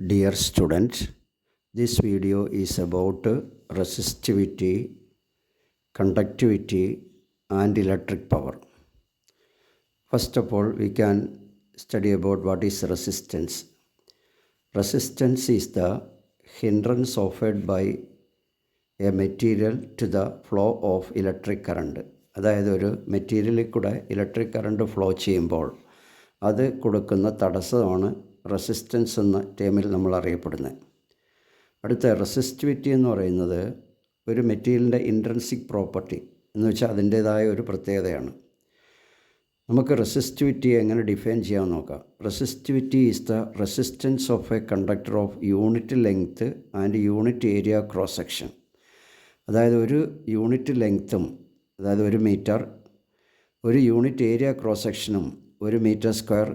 Dear students, this video is about resistivity, conductivity and electric power. First of all, we can study about what is resistance. Resistance is the hindrance offered by a material to the flow of electric current. അതായത് ഒരു മെറ്റീരിയലിൽ കൂടെ electric current flow ചെയ്യുമ്പോൾ അത് കൊടുക്കുന്ന തടസ്സമാണ് resistance എന്ന ടേമിൽ നമ്മൾ അറിയപ്പെടുന്നത്. അടുത്ത റെസിസ്റ്റിവിറ്റി എന്ന് പറയുന്നത് ഒരു മെറ്റീരിയലിൻ്റെ ഇൻട്രിൻസിക് പ്രോപ്പർട്ടി എന്ന് വെച്ചാൽ അതിൻ്റേതായ ഒരു പ്രത്യേകതയാണ്. നമുക്ക് റെസിസ്റ്റിവിറ്റി എങ്ങനെ ഡിഫൈൻ ചെയ്യാമെന്ന് നോക്കാം. Resistivity is the resistance of a conductor of unit length and unit area cross section. അതായത് ഒരു യൂണിറ്റ് ലെങ്ത്തും, അതായത് 1 മീറ്റർ, ഒരു യൂണിറ്റ് ഏരിയ ക്രോസ് സെക്ഷനും 1 മീറ്റർ സ്ക്വയർ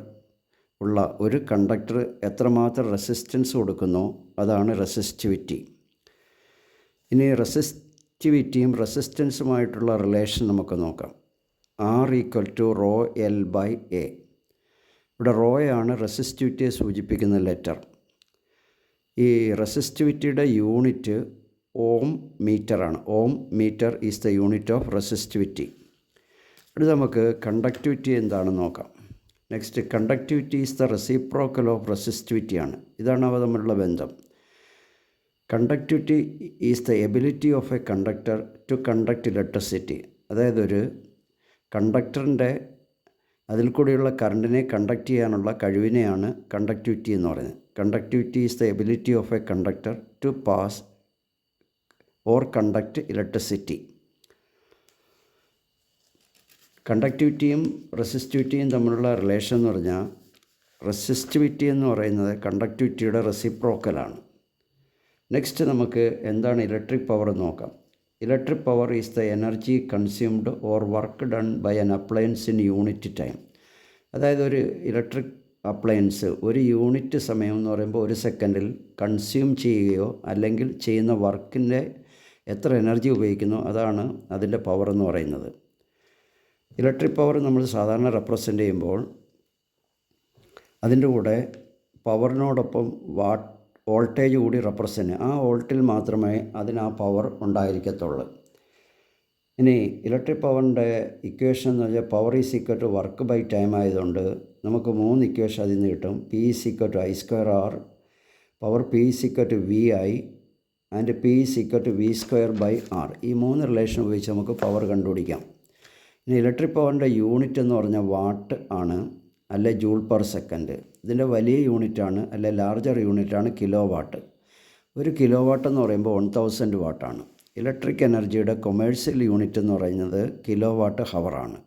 ഉള്ള ഒരു കണ്ടക്ടർ എത്രമാത്രം റെസിസ്റ്റൻസ് കൊടുക്കുന്നോ അതാണ് റെസിസ്റ്റിവിറ്റി. ഇനി റെസിസ്റ്റിവിറ്റിയും റെസിസ്റ്റൻസുമായിട്ടുള്ള റിലേഷൻ നമുക്ക് നോക്കാം. R = ρL/A. ഇവിടെ റോയാണ് റെസിസ്റ്റിവിറ്റിയെ സൂചിപ്പിക്കുന്ന ലെറ്റർ. ഈ റെസിസ്റ്റിവിറ്റിയുടെ യൂണിറ്റ് ഓം മീറ്ററാണ്. Ohm metre is the unit of resistivity. ഇത് നമുക്ക് കണ്ടക്ടിവിറ്റി എന്താണെന്ന് നോക്കാം. Next, conductivity is the reciprocal of resistivity ആണ്. ഇതാണ് അവ തമ്മിലുള്ള ബന്ധം. Conductivity is the ability of a conductor to conduct electricity. അതായത് ഒരു കണ്ടക്ടറിൻ്റെ അതിൽ കൂടെയുള്ള കറണ്ടിനെ കണ്ടക്ട് ചെയ്യാനുള്ള കഴിവിനെയാണ് കണ്ടക്ടിവിറ്റി എന്ന് പറയുന്നത്. Conductivity is the ability of a conductor to pass or conduct electricity. കണ്ടക്ടിവിറ്റിയും റെസിസ്റ്റിവിറ്റിയും തമ്മിലുള്ള റിലേഷൻ എന്ന് പറഞ്ഞാൽ റെസിസ്റ്റിവിറ്റി എന്ന് പറയുന്നത് കണ്ടക്ടിവിറ്റിയുടെ റെസിപ്രോക്കലാണ്. നെക്സ്റ്റ്, നമുക്ക് എന്താണ് ഇലക്ട്രിക് പവർ എന്ന് നോക്കാം. Electric power is the energy consumed or work done by an appliance in unit time. അതായത് ഒരു ഇലക്ട്രിക് അപ്ലയൻസ് ഒരു യൂണിറ്റ് സമയം എന്ന് പറയുമ്പോൾ 1 സെക്കൻഡിൽ കൺസ്യൂം ചെയ്യുകയോ അല്ലെങ്കിൽ ചെയ്യുന്ന വർക്കിൻ്റെ എത്ര എനർജി ഉപയോഗിക്കുന്നോ അതാണ് അതിൻ്റെ പവർ എന്ന് പറയുന്നത്. ഇലക്ട്രിക് പവർ നമ്മൾ സാധാരണ റെപ്രസെൻ്റ് ചെയ്യുമ്പോൾ അതിൻ്റെ കൂടെ പവറിനോടൊപ്പം വോൾട്ടേജ് കൂടി റെപ്രസെൻ്റ്, ആ വോൾട്ടിൽ മാത്രമേ അതിന് ആ പവർ ഉണ്ടായിരിക്കത്തുള്ളൂ. ഇനി ഇലക്ട്രിക് പവറിൻ്റെ ഇക്വേഷൻ എന്ന് വെച്ചാൽ power is equal to work by time ആയതുകൊണ്ട് നമുക്ക് 3 ഇക്വേഷൻ അതിൽ നിന്ന് കിട്ടും. P is equal to I²R, power P is equal to VI and P is equal to V²/R. ഈ 3 റിലേഷൻ ഉപയോഗിച്ച് നമുക്ക് പവർ കണ്ടുപിടിക്കാം. ഇനി ഇലക്ട്രിക് പവറിൻ്റെ യൂണിറ്റ് എന്ന് പറഞ്ഞാൽ വാട്ട് ആണ്, അല്ലെ ജൂൾ പെർ സെക്കൻഡ്. ഇതിൻ്റെ വലിയ യൂണിറ്റാണ്, അല്ലെ ലാർജർ യൂണിറ്റാണ് കിലോ വാട്ട്. 1 കിലോ വാട്ട് എന്ന് പറയുമ്പോൾ 1000 വാട്ടാണ്. ഇലക്ട്രിക് എനർജിയുടെ കൊമേഴ്സ്യൽ യൂണിറ്റ് എന്ന് പറയുന്നത് കിലോ വാട്ട് ഹവറാണ്.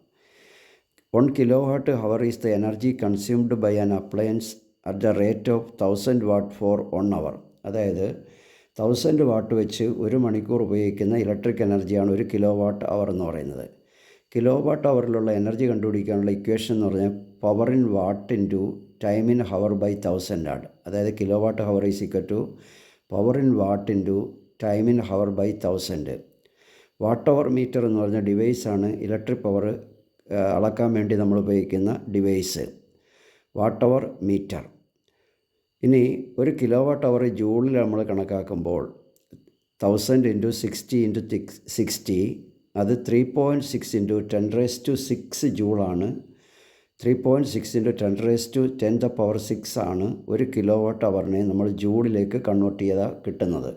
1 kilowatt hour is the energy consumed by an appliance at the rate of 1000 watt for 1 hour. അതായത് 1000 വാട്ട് വെച്ച് 1 മണിക്കൂർ ഉപയോഗിക്കുന്ന ഇലക്ട്രിക് എനർജിയാണ് 1 കിലോ വാട്ട് അവർ എന്ന് പറയുന്നത്. കിലോ വാട്ട് അവറിലുള്ള എനർജി കണ്ടുപിടിക്കാനുള്ള ഇക്വേഷൻ എന്ന് പറഞ്ഞാൽ power in watt into time in hour by 1000 ആണ്. അതായത് kilowatt hour is equal to power in watt into time in hour by 1000. Watt hour meter എന്ന് പറഞ്ഞ ഡിവൈസാണ് ഇലക്ട്രിക് പവർ അളക്കാൻ വേണ്ടി നമ്മൾ ഉപയോഗിക്കുന്ന ഡിവൈസ്, വാട്ട് അവർ മീറ്റർ. ഇനി 1 kilo watt അവർ ജൂളിൽ നമ്മൾ കണക്കാക്കുമ്പോൾ 1000 × 60 × 60 അത് 3.6 × 10⁻⁶ ജൂളാണ്. 3.6 × 10⁻⁶ ആണ് 1 കിലോ വാട്ട് അവറിനെ നമ്മൾ ജൂളിലേക്ക് കൺവേർട്ട് ചെയ്താൽ കിട്ടുന്നത്.